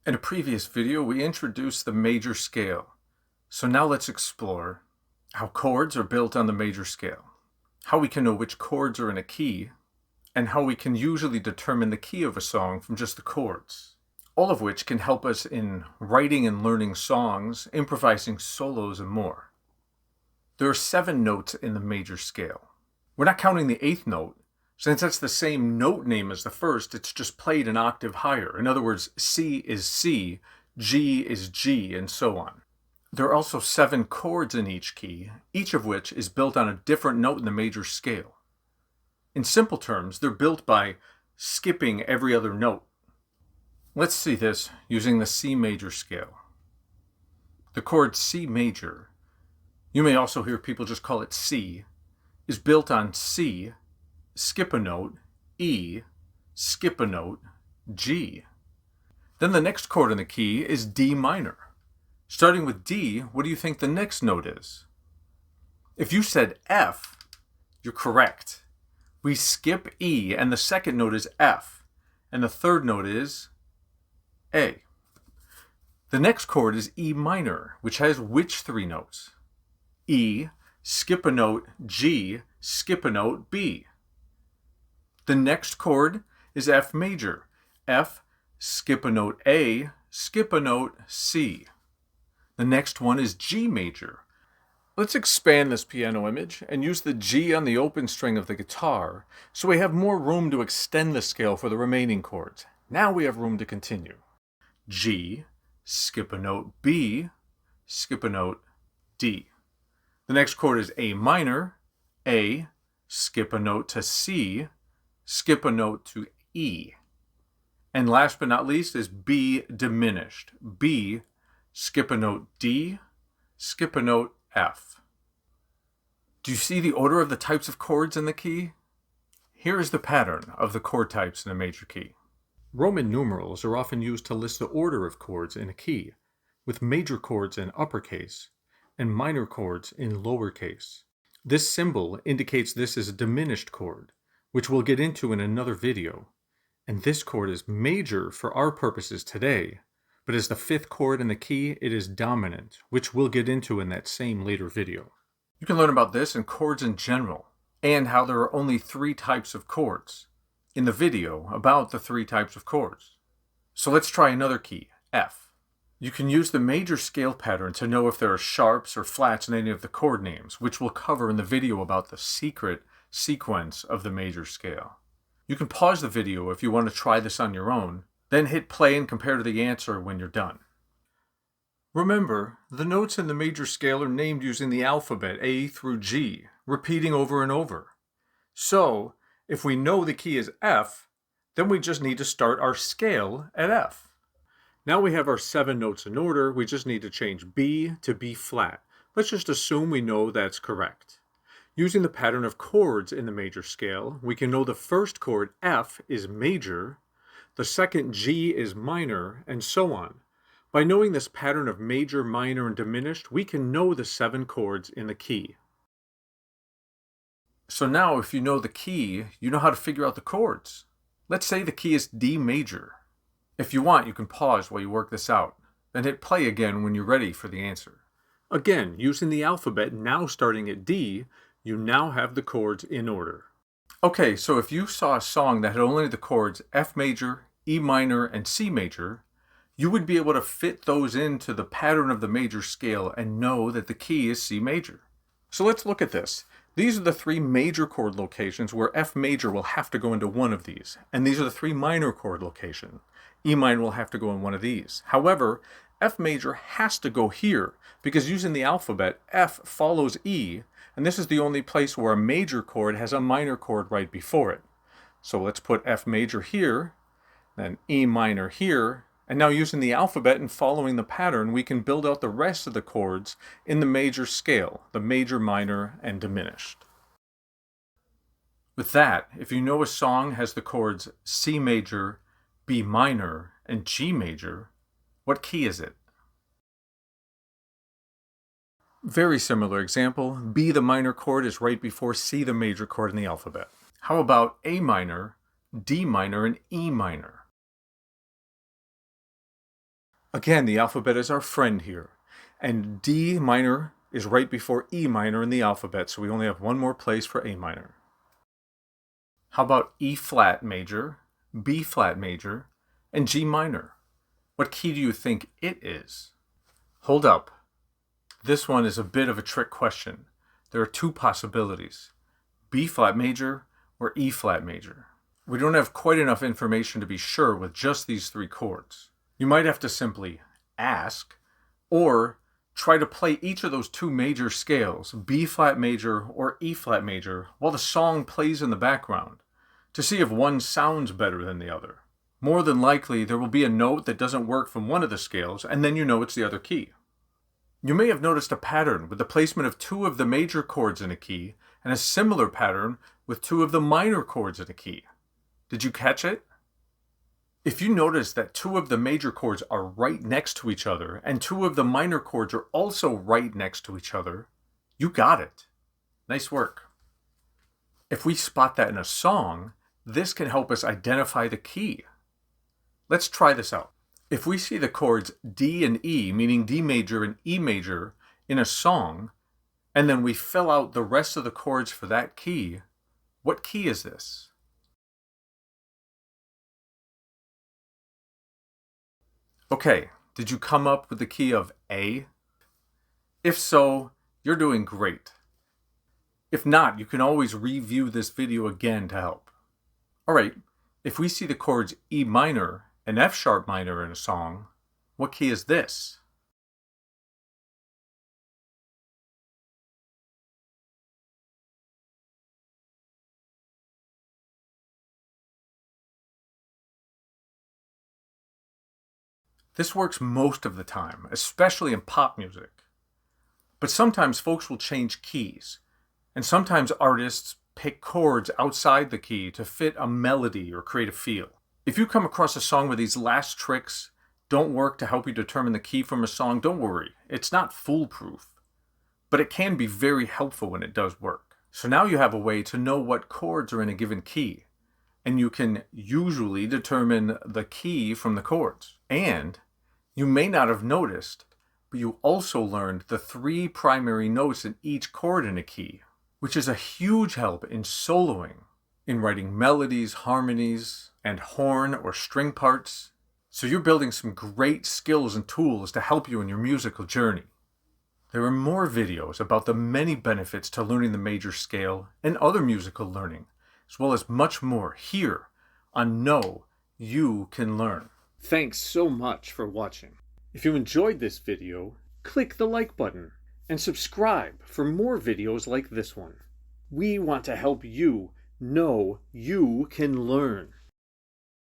In a previous video, we introduced the major scale. So now let's explore how chords are built on the major scale, how we can know which chords are in a key, and how we can usually determine the key of a song from just the chords. All of which can help us in writing and learning songs, improvising solos, and more. There are 7 notes in the major scale. We're not counting the 8th note. Since that's the same note name as the first, it's just played an octave higher. In other words, C is C, G is G, and so on. There are also 7 chords in each key, each of which is built on a different note in the major scale. In simple terms, they're built by skipping every other note. Let's see this using the C major scale. The chord C major, you may also hear people just call it C, is built on C, skip a note, E, skip a note, G. Then the next chord in the key is D minor. Starting with D, what do you think the next note is? If you said F, you're correct. We skip E, and the second note is F, and the third note is A. The next chord is E minor, which has which 3 notes? E, skip a note, G, skip a note, B. The next chord is F major. F, skip a note A, skip a note C. The next one is G major. Let's expand this piano image and use the G on the open string of the guitar so we have more room to extend the scale for the remaining chords. Now we have room to continue. G, skip a note B, skip a note D. The next chord is A minor. A, skip a note to C, skip a note to E. And last but not least is B diminished. B, skip a note D, skip a note F. Do you see the order of the types of chords in the key? Here is the pattern of the chord types in a major key. Roman numerals are often used to list the order of chords in a key, with major chords in uppercase and minor chords in lowercase. This symbol indicates this is a diminished chord, which we'll get into in another video. And this chord is major for our purposes today, but as the 5th chord in the key, it is dominant, which we'll get into in that same later video. You can learn about this and chords in general, and how there are only 3 types of chords in the video about the 3 types of chords. So let's try another key, F. You can use the major scale pattern to know if there are sharps or flats in any of the chord names, which we'll cover in the video about the secret sequence of the major scale. You can pause the video if you want to try this on your own, then hit play and compare to the answer when you're done. Remember, the notes in the major scale are named using the alphabet A through G, repeating over and over. So, if we know the key is F, then we just need to start our scale at F. Now we have our 7 notes in order, we just need to change B to B flat. Let's just assume we know that's correct. Using the pattern of chords in the major scale, we can know the first chord, F, is major, the second G is minor, and so on. By knowing this pattern of major, minor, and diminished, we can know the 7 chords in the key. So now if you know the key, you know how to figure out the chords. Let's say the key is D major. If you want, you can pause while you work this out, then hit play again when you're ready for the answer. Again, using the alphabet now starting at D, you now have the chords in order. Okay, so if you saw a song that had only the chords F major, E minor, and C major, you would be able to fit those into the pattern of the major scale and know that the key is C major. So let's look at this. These are the 3 major chord locations where F major will have to go into one of these, and these are the 3 minor chord locations. E minor will have to go in one of these. However, F major has to go here because using the alphabet, F follows E, and this is the only place where a major chord has a minor chord right before it. So let's put F major here, then E minor here, and now using the alphabet and following the pattern, we can build out the rest of the chords in the major scale, the major, minor, and diminished. With that, if you know a song has the chords C major, B minor, and G major, what key is it? Very similar example, B the minor chord is right before C the major chord in the alphabet. How about A minor, D minor, and E minor? Again, the alphabet is our friend here. And D minor is right before E minor in the alphabet, so we only have one more place for A minor. How about E flat major, B flat major, and G minor? What key do you think it is? Hold up. This one is a bit of a trick question. There are two possibilities, B flat major or E flat major. We don't have quite enough information to be sure with just these three chords. You might have to simply ask or try to play each of those two major scales, B flat major or E flat major, while the song plays in the background to see if one sounds better than the other. More than likely, there will be a note that doesn't work from one of the scales, and then you know it's the other key. You may have noticed a pattern with the placement of two of the major chords in a key and a similar pattern with two of the minor chords in a key. Did you catch it? If you notice that two of the major chords are right next to each other and two of the minor chords are also right next to each other, you got it. Nice work. If we spot that in a song, this can help us identify the key. Let's try this out. If we see the chords D and E, meaning D major and E major, in a song, and then we fill out the rest of the chords for that key, what key is this? Okay, did you come up with the key of A? If so, you're doing great. If not, you can always review this video again to help. Alright, if we see the chords E minor and F sharp minor in a song, what key is this? This works most of the time, especially in pop music. But sometimes folks will change keys, and sometimes artists pick chords outside the key to fit a melody or create a feel. If you come across a song where these last tricks don't work to help you determine the key from a song, don't worry. It's not foolproof, but it can be very helpful when it does work. So now you have a way to know what chords are in a given key, and you can usually determine the key from the chords. And you may not have noticed, but you also learned the three primary notes in each chord in a key, which is a huge help in soloing, in writing melodies, harmonies, and horn or string parts. So you're building some great skills and tools to help you in your musical journey. There are more videos about the many benefits to learning the major scale and other musical learning, as well as much more here on Know You Can Learn. Thanks so much for watching. If you enjoyed this video, click the like button and subscribe for more videos like this one. We want to help you know you can learn.